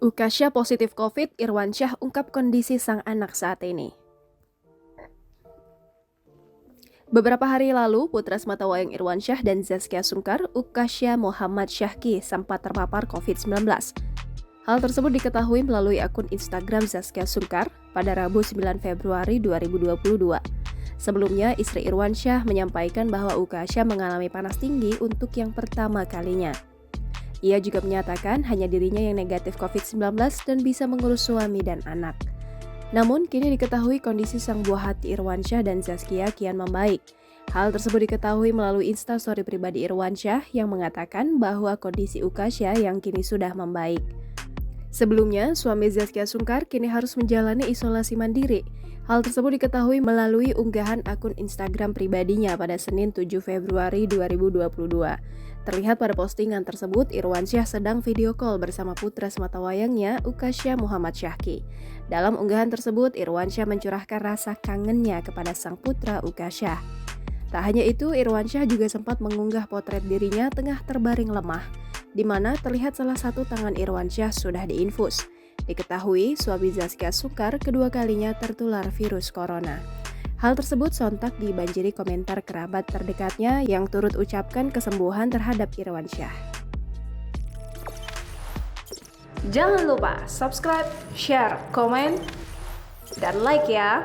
Ukasha positif COVID, Irwansyah ungkap kondisi sang anak saat ini. Beberapa hari lalu, putra sematawayang Irwansyah dan Zaskia Sungkar, Ukasha Muhammad Syahki, sempat terpapar COVID-19. Hal tersebut diketahui melalui akun Instagram Zaskia Sungkar pada Rabu 9 Februari 2022. Sebelumnya, istri Irwansyah menyampaikan bahwa Ukasha mengalami panas tinggi untuk yang pertama kalinya. Ia juga menyatakan hanya dirinya yang negatif COVID-19 dan bisa mengurus suami dan anak. Namun, kini diketahui kondisi sang buah hati Irwansyah dan Zaskia kian membaik. Hal tersebut diketahui melalui instastory pribadi Irwansyah yang mengatakan bahwa kondisi Ukasha yang kini sudah membaik. Sebelumnya, suami Zaskia Sungkar kini harus menjalani isolasi mandiri. Hal tersebut diketahui melalui unggahan akun Instagram pribadinya pada Senin 7 Februari 2022. Terlihat pada postingan tersebut, Irwansyah sedang video call bersama putra sematawayangnya, Ukasha Muhammad Syahki. Dalam unggahan tersebut, Irwansyah mencurahkan rasa kangennya kepada sang putra Ukasha. Tak hanya itu, Irwansyah juga sempat mengunggah potret dirinya tengah terbaring lemah, di mana terlihat salah satu tangan Irwansyah sudah diinfus. Diketahui, suami Zaskia Sungkar kedua kalinya tertular virus corona. Hal tersebut sontak dibanjiri komentar kerabat terdekatnya yang turut ucapkan kesembuhan terhadap Irwansyah. Jangan lupa subscribe, share, komen, dan like ya!